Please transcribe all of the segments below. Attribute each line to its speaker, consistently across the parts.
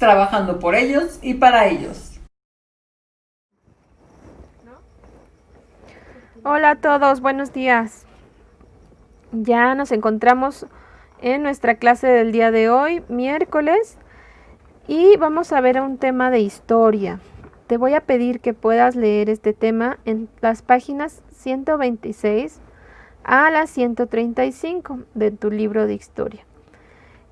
Speaker 1: trabajando por ellos y para ellos.
Speaker 2: Hola a todos, buenos días. Ya nos encontramos en nuestra clase del día de hoy, miércoles, y vamos a ver un tema de historia. Te voy a pedir que puedas leer este tema en las páginas 126 a las 135 de tu libro de historia.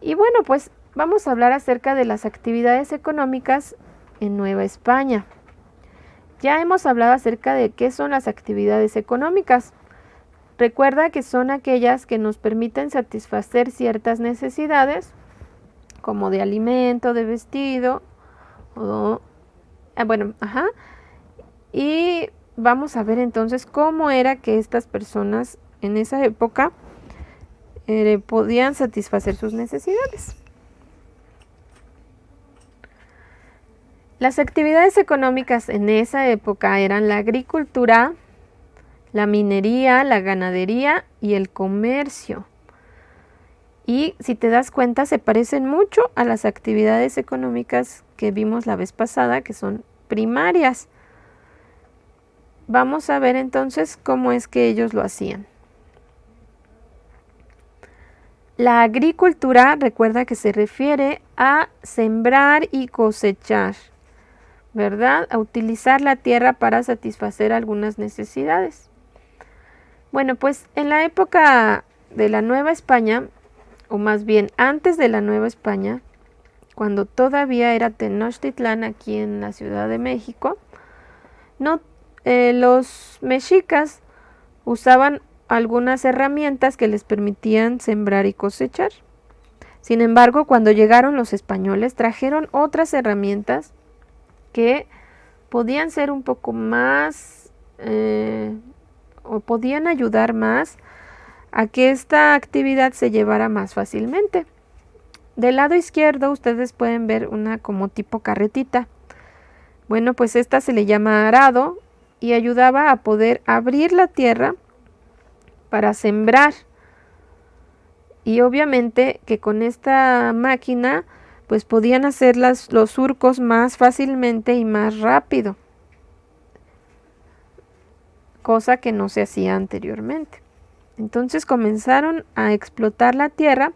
Speaker 2: Y bueno, pues vamos a hablar acerca de las actividades económicas en Nueva España. Ya hemos hablado acerca de qué son las actividades económicas. Recuerda que son aquellas que nos permiten satisfacer ciertas necesidades, como de alimento, de vestido, y vamos a ver entonces cómo era que estas personas en esa época podían satisfacer sus necesidades. Las actividades económicas en esa época eran la agricultura, la minería, la ganadería y el comercio. Y si te das cuenta, se parecen mucho a las actividades económicas que vimos la vez pasada, que son primarias. Vamos a ver entonces cómo es que ellos lo hacían. La agricultura, recuerda que se refiere a sembrar y cosechar, ¿verdad? A utilizar la tierra para satisfacer algunas necesidades. Bueno, pues en la época de la Nueva España, o más bien antes de la Nueva España, cuando todavía era Tenochtitlán aquí en la Ciudad de México, los mexicas usaban algunas herramientas que les permitían sembrar y cosechar. Sin embargo, cuando llegaron los españoles, trajeron otras herramientas que podían ser un poco más, o podían ayudar más a que esta actividad se llevara más fácilmente. Del lado izquierdo ustedes pueden ver una como tipo carretita. Bueno, pues esta se le llama arado y ayudaba a poder abrir la tierra para sembrar. Y obviamente que con esta máquina pues podían hacer los surcos más fácilmente y más rápido, cosa que no se hacía anteriormente. Entonces comenzaron a explotar la tierra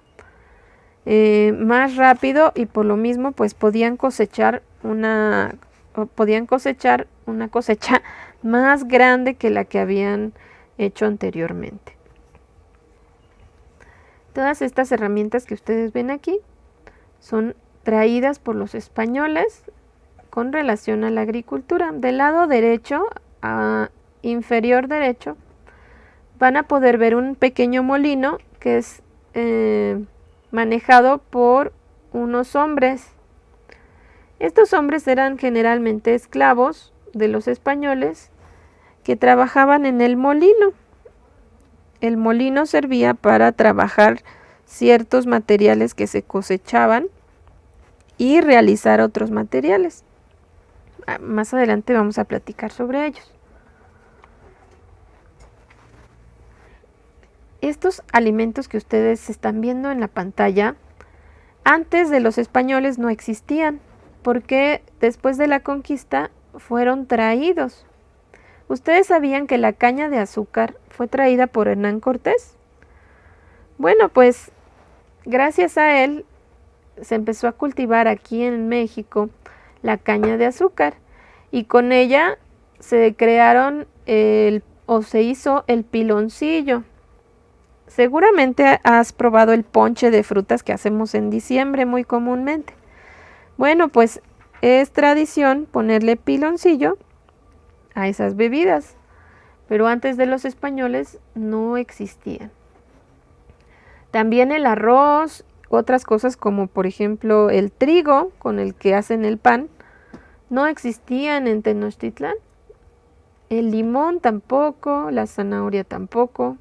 Speaker 2: más rápido y por lo mismo pues podían cosechar una cosecha más grande que la que habían hecho anteriormente. Todas estas herramientas que ustedes ven aquí son traídas por los españoles con relación a la agricultura. Del lado derecho, inferior derecho, van a poder ver un pequeño molino que es manejado por unos hombres. Estos hombres eran generalmente esclavos de los españoles que trabajaban en el molino. El molino servía para trabajar ciertos materiales que se cosechaban y realizar otros materiales. Más adelante vamos a platicar sobre ellos. Estos alimentos que ustedes están viendo en la pantalla, antes de los españoles no existían, porque después de la conquista fueron traídos. ¿Ustedes sabían que la caña de azúcar fue traída por Hernán Cortés? Bueno, pues gracias a él se empezó a cultivar aquí en México la caña de azúcar y con ella se crearon se hizo el piloncillo. Seguramente has probado el ponche de frutas que hacemos en diciembre muy comúnmente. Bueno, pues es tradición ponerle piloncillo a esas bebidas, pero antes de los españoles no existían. También el arroz, otras cosas como por ejemplo el trigo con el que hacen el pan, no existían en Tenochtitlán. El limón tampoco, la zanahoria tampoco.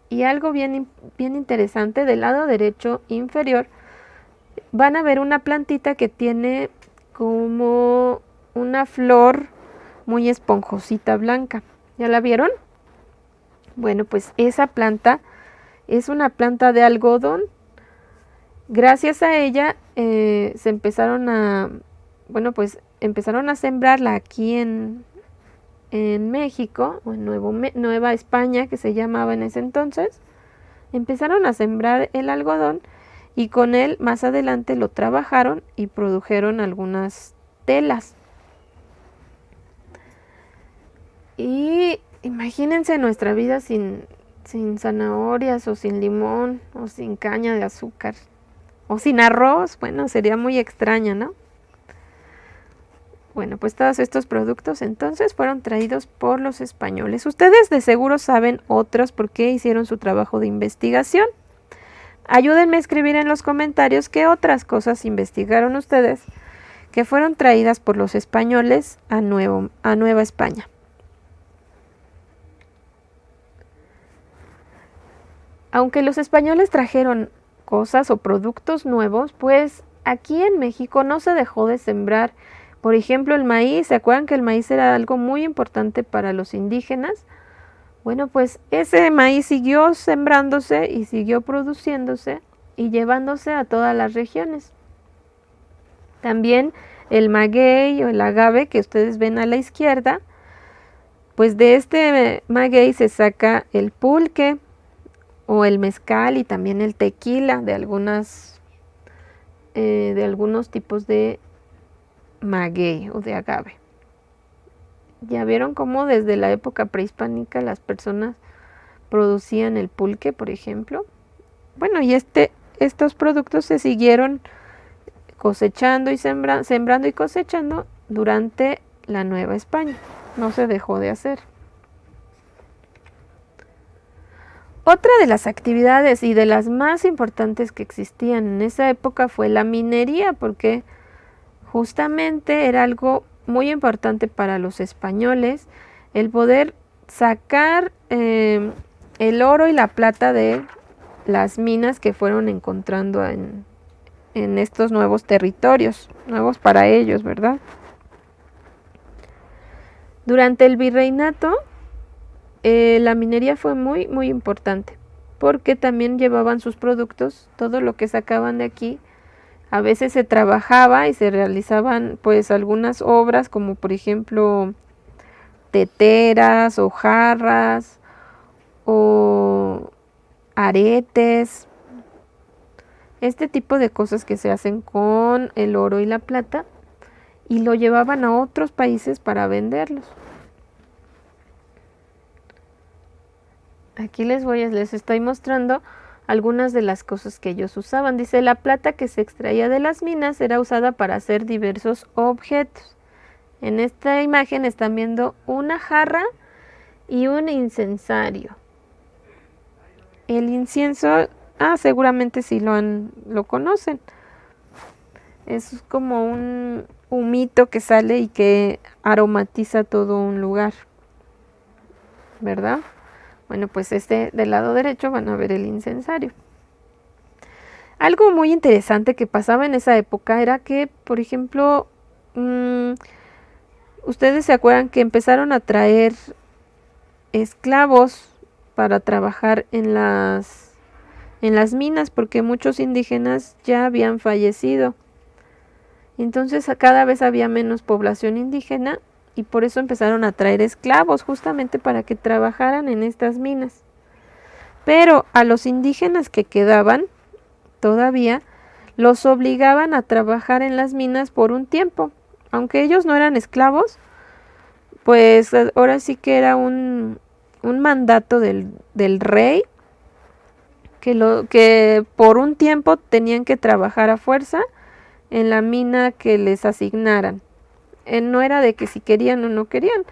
Speaker 2: Y algo bien interesante, del lado derecho inferior, van a ver una plantita que tiene como una flor muy esponjosita blanca. ¿Ya la vieron? Bueno, pues esa planta es una planta de algodón Gracias a ella se empezaron a, bueno, pues empezaron a sembrarla aquí en México, o en Nueva España, que se llamaba en ese entonces. Empezaron a sembrar el algodón y con él más adelante lo trabajaron y produjeron algunas telas. Y imagínense nuestra vida sin zanahorias o sin limón o sin caña de azúcar o sin arroz. Bueno, sería muy extraña, ¿no? Bueno, pues todos estos productos entonces fueron traídos por los españoles. Ustedes de seguro saben otros porque hicieron su trabajo de investigación. Ayúdenme a escribir en los comentarios qué otras cosas investigaron ustedes que fueron traídas por los españoles a Nueva España. Aunque los españoles trajeron cosas o productos nuevos, pues aquí en México no se dejó de sembrar. Por ejemplo, el maíz. ¿Se acuerdan que el maíz era algo muy importante para los indígenas? Bueno, pues ese maíz siguió sembrándose y siguió produciéndose y llevándose a todas las regiones. También el maguey o el agave que ustedes ven a la izquierda, pues de este maguey se saca el pulque o el mezcal y también el tequila de algunos tipos de maguey o de agave. Ya vieron cómo desde la época prehispánica las personas producían el pulque, por ejemplo. Bueno, y estos productos se siguieron cosechando y sembrando y cosechando durante la Nueva España. No se dejó de hacer. Otra de las actividades y de las más importantes que existían en esa época fue la minería, porque justamente era algo muy importante para los españoles el poder sacar el oro y la plata de las minas que fueron encontrando en estos nuevos territorios, nuevos para ellos, ¿verdad? Durante el virreinato, la minería fue muy, muy importante, porque también llevaban sus productos, todo lo que sacaban de aquí. A veces se trabajaba y se realizaban pues algunas obras como por ejemplo teteras o jarras o aretes. Este tipo de cosas que se hacen con el oro y la plata y lo llevaban a otros países para venderlos. Aquí les estoy mostrando algunas de las cosas que ellos usaban. Dice, la plata que se extraía de las minas era usada para hacer diversos objetos. En esta imagen están viendo una jarra y un incensario. El incienso, seguramente sí lo conocen. Es como un humito que sale y que aromatiza todo un lugar, ¿verdad? Bueno, pues del lado derecho van a ver el incensario. Algo muy interesante que pasaba en esa época era que, por ejemplo, ustedes se acuerdan que empezaron a traer esclavos para trabajar en las minas porque muchos indígenas ya habían fallecido. Entonces cada vez había menos población indígena y por eso empezaron a traer esclavos justamente para que trabajaran en estas minas. Pero a los indígenas que quedaban todavía los obligaban a trabajar en las minas por un tiempo. Aunque ellos no eran esclavos, pues ahora sí que era un mandato del rey que por un tiempo tenían que trabajar a fuerza en la mina que les asignaran. No era de que si querían o no querían,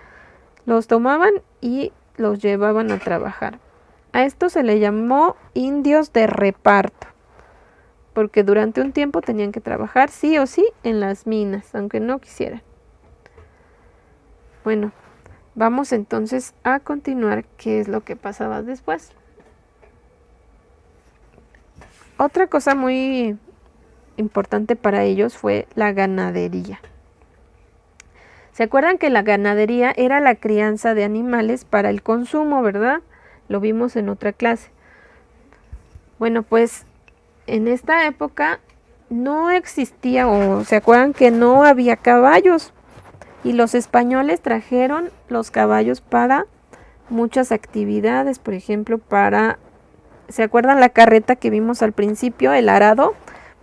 Speaker 2: los tomaban y los llevaban a trabajar. A esto se le llamó indios de reparto, porque durante un tiempo tenían que trabajar sí o sí en las minas, aunque no quisieran. Bueno, vamos entonces a continuar qué es lo que pasaba después. Otra cosa muy importante para ellos fue la ganadería. ¿Se acuerdan que la ganadería era la crianza de animales para el consumo, verdad? Lo vimos en otra clase. Bueno, pues en esta época no existía, o se acuerdan que no había caballos, y los españoles trajeron los caballos para muchas actividades, por ejemplo, ¿se acuerdan la carreta que vimos al principio, el arado?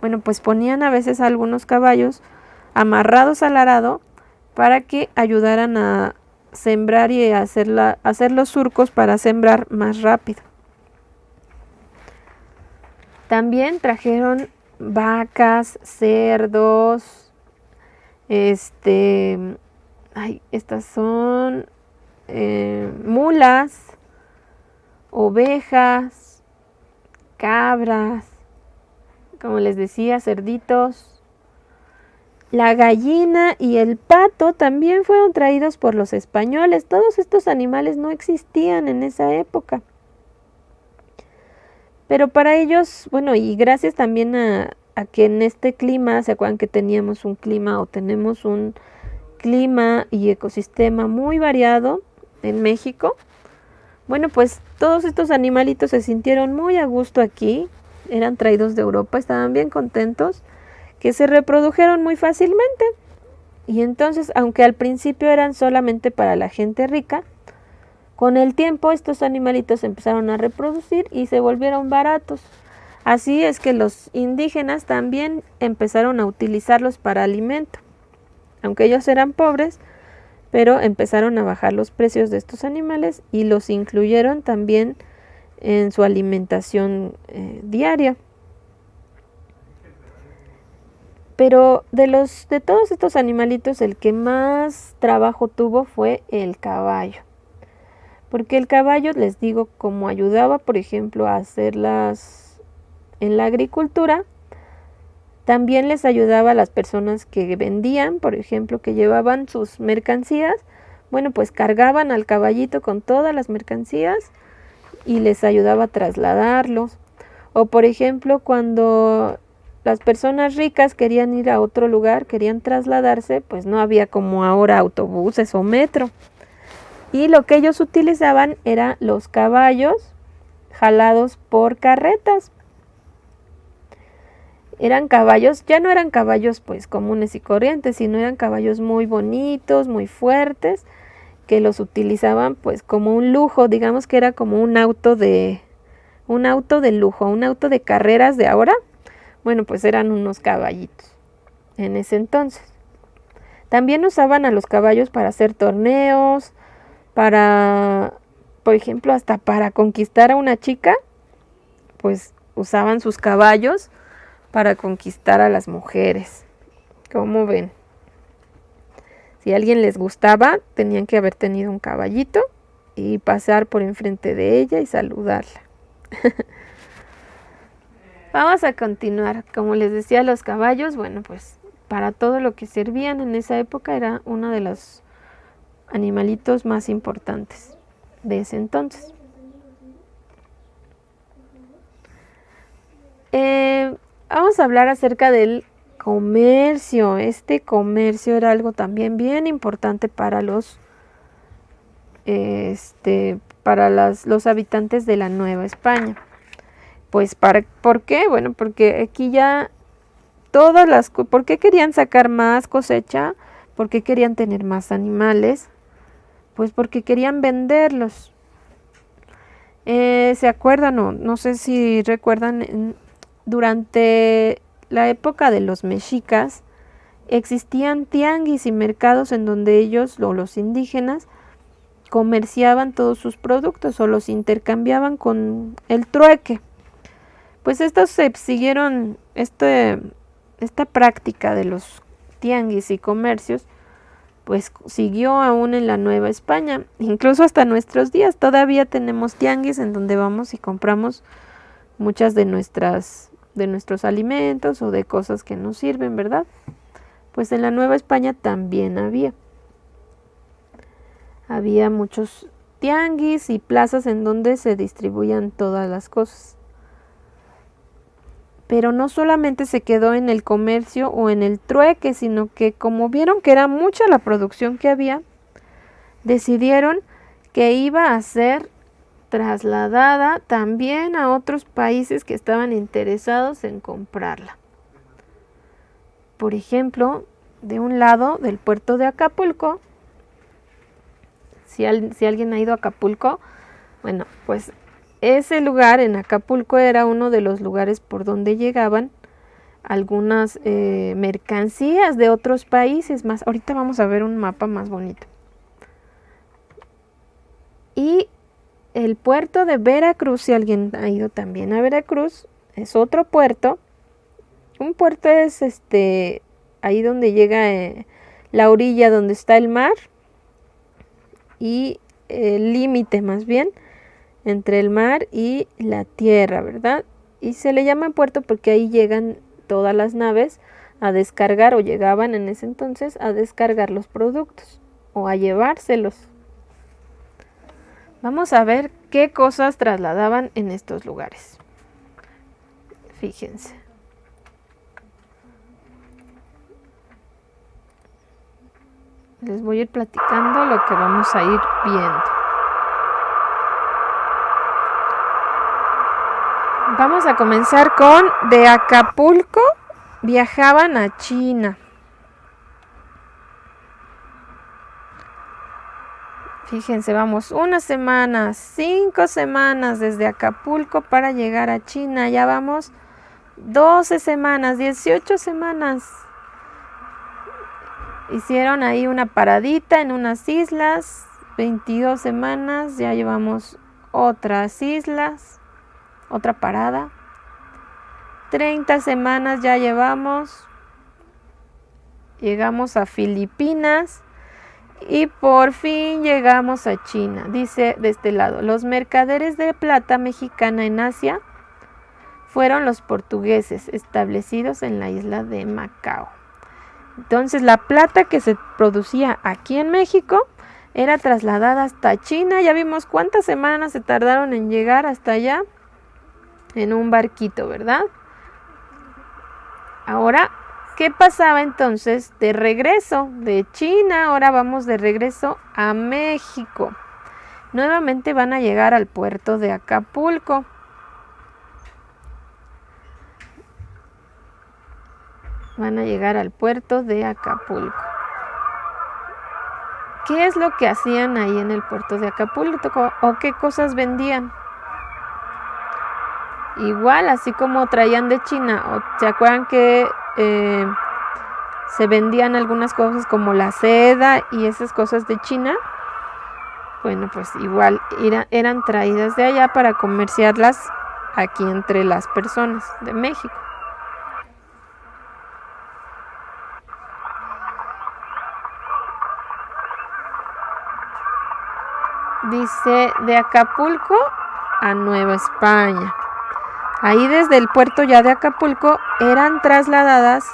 Speaker 2: Bueno, pues ponían a veces algunos caballos amarrados al arado para que ayudaran a sembrar y hacer los surcos para sembrar más rápido. También trajeron vacas, cerdos, estas son mulas, ovejas, cabras, como les decía, cerditos. La gallina y el pato también fueron traídos por los españoles. Todos estos animales no existían en esa época. Pero para ellos, bueno, y gracias también a que en este clima, ¿se acuerdan que teníamos un clima o tenemos un clima y ecosistema muy variado en México? Bueno, pues todos estos animalitos se sintieron muy a gusto aquí, eran traídos de Europa, estaban bien contentos, que se reprodujeron muy fácilmente. Y entonces, aunque al principio eran solamente para la gente rica, con el tiempo estos animalitos empezaron a reproducir y se volvieron baratos. Así es que los indígenas también empezaron a utilizarlos para alimento. Aunque ellos eran pobres, pero empezaron a bajar los precios de estos animales y los incluyeron también en su alimentación diaria. Pero de todos estos animalitos, el que más trabajo tuvo fue el caballo. Porque el caballo, les digo, como ayudaba, por ejemplo, a hacerlas en la agricultura, también les ayudaba a las personas que vendían, por ejemplo, que llevaban sus mercancías. Bueno, pues cargaban al caballito con todas las mercancías y les ayudaba a trasladarlos. O, por ejemplo, cuando las personas ricas querían ir a otro lugar, querían trasladarse, pues no había como ahora autobuses o metro. Y lo que ellos utilizaban eran los caballos jalados por carretas. Eran caballos, ya no eran caballos pues comunes y corrientes, sino eran caballos muy bonitos, muy fuertes, que los utilizaban pues como un lujo, digamos que era como un auto de lujo, un auto de carreras de ahora. Bueno, pues eran unos caballitos en ese entonces. También usaban a los caballos para hacer torneos, por ejemplo, hasta para conquistar a una chica, pues usaban sus caballos para conquistar a las mujeres. ¿Cómo ven? Si a alguien les gustaba, tenían que haber tenido un caballito y pasar por enfrente de ella y saludarla. Vamos a continuar. Como les decía, los caballos, bueno, pues para todo lo que servían en esa época era uno de los animalitos más importantes de ese entonces. Vamos a hablar acerca del comercio. Este comercio era algo también bien importante para los habitantes de la Nueva España. Pues ¿por qué? Bueno, porque aquí ya ¿por qué querían sacar más cosecha? ¿Por qué querían tener más animales? Pues porque querían venderlos. ¿Se acuerdan? No sé si recuerdan, durante la época de los mexicas existían tianguis y mercados en donde ellos, o los indígenas, comerciaban todos sus productos o los intercambiaban con el trueque. Pues estos se siguieron esta práctica de los tianguis y comercios, pues siguió aún en la Nueva España, incluso hasta nuestros días. Todavía tenemos tianguis en donde vamos y compramos muchas de nuestros alimentos o de cosas que nos sirven, ¿verdad? Pues en la Nueva España también había muchos tianguis y plazas en donde se distribuían todas las cosas. Pero no solamente se quedó en el comercio o en el trueque, sino que como vieron que era mucha la producción que había, decidieron que iba a ser trasladada también a otros países que estaban interesados en comprarla. Por ejemplo, de un lado del puerto de Acapulco, si alguien ha ido a Acapulco, bueno, pues ese lugar en Acapulco era uno de los lugares por donde llegaban algunas mercancías de otros países más. Ahorita vamos a ver un mapa más bonito. Y el puerto de Veracruz, si alguien ha ido también a Veracruz, es otro puerto. Un puerto es ahí donde llega la orilla donde está el mar y el límite más bien entre el mar y la tierra, ¿verdad? Y se le llama puerto porque ahí llegan todas las naves a descargar, o llegaban en ese entonces a descargar los productos o a llevárselos. Vamos a ver qué cosas trasladaban en estos lugares. Fíjense. Les voy a ir platicando lo que vamos a ir viendo. Vamos a comenzar con de Acapulco viajaban a China. Fíjense, vamos 1 semana, 5 semanas desde Acapulco para llegar a China. Ya vamos 12 semanas, 18 semanas. Hicieron ahí una paradita en unas islas, 22 semanas, ya llevamos otras islas, otra parada. 30 semanas ya llevamos, llegamos a Filipinas y por fin llegamos a China. Dice de este lado, los mercaderes de plata mexicana en Asia fueron los portugueses establecidos en la isla de Macao. Entonces la plata que se producía aquí en México era trasladada hasta China. Ya vimos cuántas semanas se tardaron en llegar hasta allá en un barquito, ¿verdad? Ahora, ¿qué pasaba entonces de regreso de China? Ahora vamos de regreso a México. Nuevamente van a llegar al puerto de Acapulco. Van a llegar al puerto de Acapulco. ¿Qué es lo que hacían ahí en el puerto de Acapulco? ¿O qué cosas vendían? Igual, así como traían de China. ¿Se acuerdan que se vendían algunas cosas como la seda y esas cosas de China? Bueno, pues igual eran traídas de allá para comerciarlas aquí entre las personas de México. Dice de Acapulco a Nueva España. Ahí desde el puerto ya de Acapulco eran trasladadas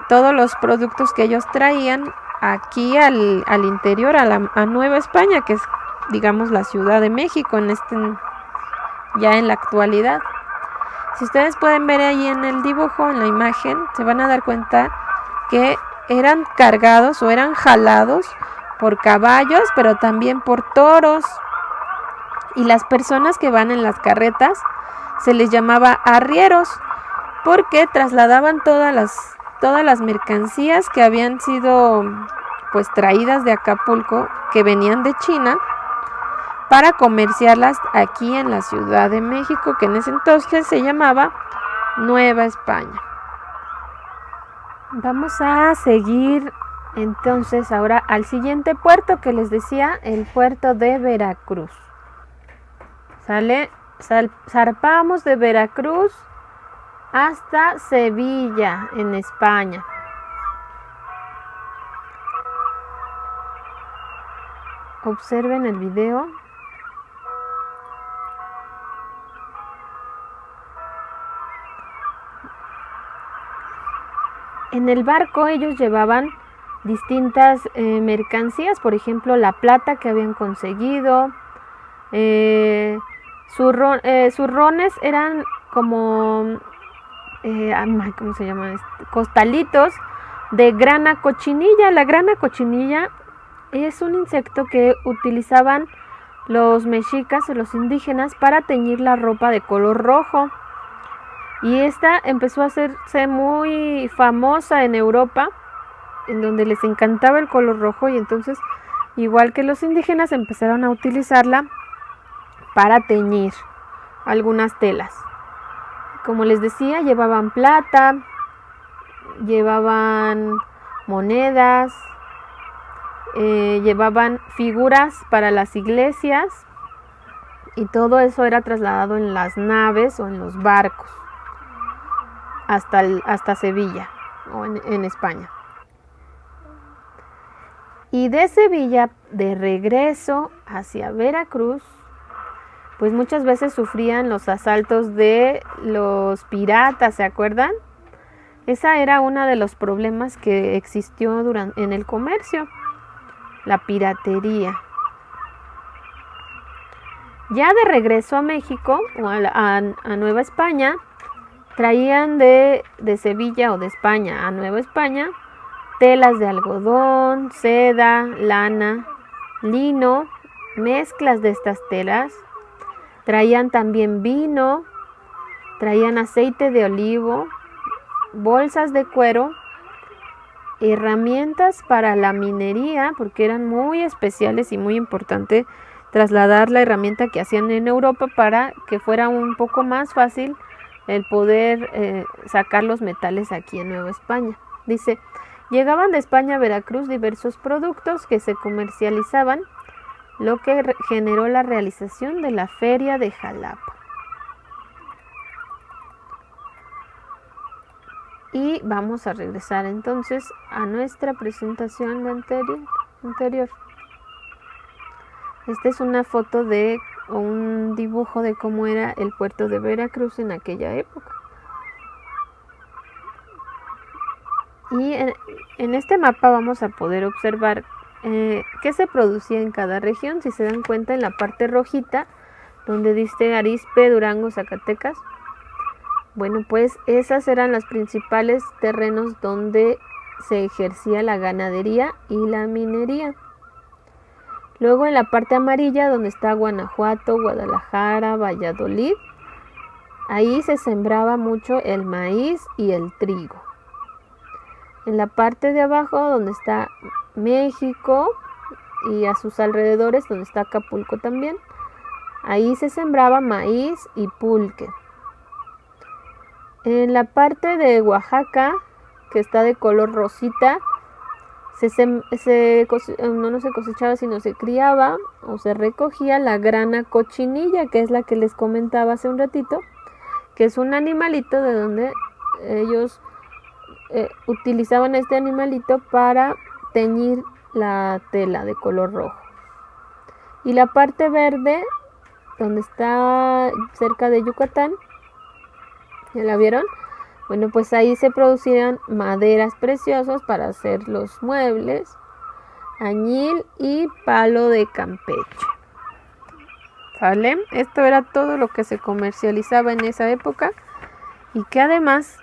Speaker 2: todos los productos que ellos traían aquí al interior, a Nueva España, que es, digamos, la Ciudad de México ya en la actualidad. Si ustedes pueden ver ahí en el dibujo, en la imagen, se van a dar cuenta que eran cargados o eran jalados por caballos, pero también por toros. Y las personas que van en las carretas se les llamaba arrieros, porque trasladaban todas las mercancías que habían sido pues traídas de Acapulco, que venían de China, para comerciarlas aquí en la Ciudad de México, que en ese entonces se llamaba Nueva España. Vamos a seguir entonces ahora al siguiente puerto que les decía, el puerto de Veracruz. Zarpamos de Veracruz hasta Sevilla, en España. Observen el video. En el barco ellos llevaban distintas mercancías, por ejemplo la plata que habían conseguido. Zurrones eran como ¿cómo se llama? Costalitos de grana cochinilla. La grana cochinilla es un insecto que utilizaban los mexicas o los indígenas para teñir la ropa de color rojo. Y esta empezó a hacerse muy famosa en Europa, en donde les encantaba el color rojo, y entonces, igual que los indígenas, empezaron a utilizarla para teñir algunas telas. Como les decía, llevaban plata, llevaban monedas, llevaban figuras para las iglesias, y todo eso era trasladado en las naves o en los barcos hasta Sevilla o en España. Y de Sevilla, de regreso hacia Veracruz, pues muchas veces sufrían los asaltos de los piratas, ¿se acuerdan? Esa era uno de los problemas que existió en el comercio, la piratería. Ya de regreso a México o a Nueva España, traían de Sevilla o de España a Nueva España telas de algodón, seda, lana, lino, mezclas de estas telas. Traían también vino, traían aceite de olivo, bolsas de cuero, herramientas para la minería, porque eran muy especiales y muy importante trasladar la herramienta que hacían en Europa para que fuera un poco más fácil el poder sacar los metales aquí en Nueva España. Dice, llegaban de España a Veracruz diversos productos que se comercializaban, lo que generó la realización de la Feria de Jalapa. Y vamos a regresar entonces a nuestra presentación anterior. Esta es una foto o un dibujo de cómo era el puerto de Veracruz en aquella época. Y en este mapa vamos a poder observar qué se producía en cada región. Si se dan cuenta, en la parte rojita, donde dice Arizpe, Durango, Zacatecas, bueno, pues esas eran los principales terrenos donde se ejercía la ganadería y la minería. Luego en la parte amarilla, donde está Guanajuato, Guadalajara, Valladolid, ahí se sembraba mucho el maíz y el trigo. En la parte de abajo, donde está México y a sus alrededores, donde está Acapulco también, ahí se sembraba maíz y pulque. En la parte de Oaxaca, que está de color rosita, no se cosechaba, sino se criaba o se recogía la grana cochinilla, que es la que les comentaba hace un ratito, que es un animalito de donde ellos utilizaban este animalito para teñir la tela de color rojo. Y la parte verde, donde está cerca de Yucatán, ¿ya la vieron? Bueno, pues ahí se producían maderas preciosas para hacer los muebles, añil y palo de Campeche. ¿Vale? Esto era todo lo que se comercializaba en esa época y que además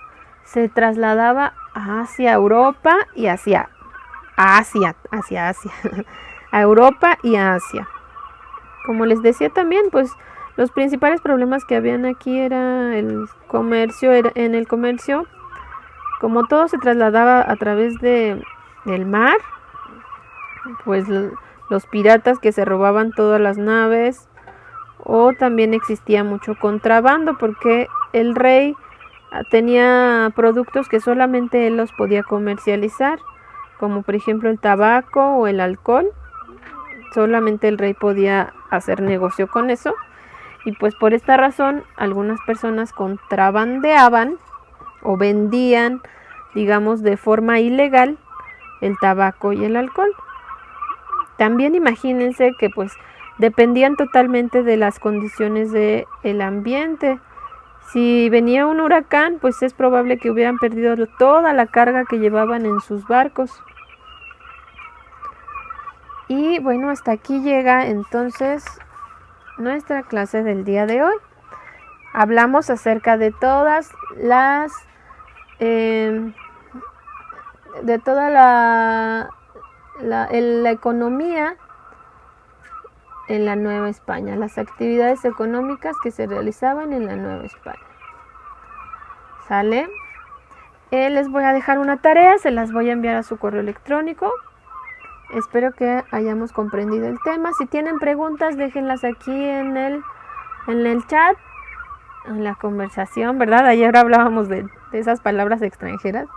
Speaker 2: se trasladaba hacia Europa y hacia Asia, a Europa y a Asia. Como les decía también, pues los principales problemas que habían aquí era el comercio. En el comercio, como todo se trasladaba a través del mar, pues los piratas que se robaban todas las naves, o también existía mucho contrabando porque el rey tenía productos que solamente él los podía comercializar, como por ejemplo el tabaco o el alcohol. Solamente el rey podía hacer negocio con eso. Y pues por esta razón algunas personas contrabandeaban o vendían, digamos, de forma ilegal el tabaco y el alcohol. También imagínense que pues dependían totalmente de las condiciones del ambiente. Si venía un huracán, pues es probable que hubieran perdido toda la carga que llevaban en sus barcos. Y bueno, hasta aquí llega entonces nuestra clase del día de hoy. Hablamos acerca de todas las de toda la economía en la Nueva España, las actividades económicas que se realizaban en la Nueva España. ¿Sale? Les voy a dejar una tarea, se las voy a enviar a su correo electrónico. Espero que hayamos comprendido el tema. Si tienen preguntas, déjenlas aquí en el chat, en la conversación, ¿verdad? Ayer hablábamos de esas palabras extranjeras.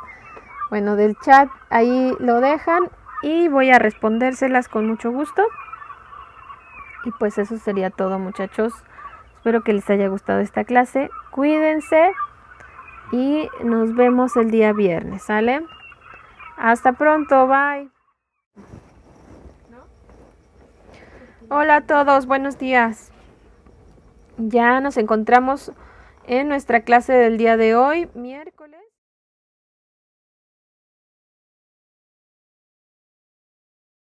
Speaker 2: Bueno, del chat ahí lo dejan y voy a respondérselas con mucho gusto. Y pues eso sería todo, muchachos. Espero que les haya gustado esta clase. Cuídense y nos vemos el día viernes, ¿sale? Hasta pronto, bye. Hola a todos, buenos días. Ya nos encontramos en nuestra clase del día de hoy, miércoles.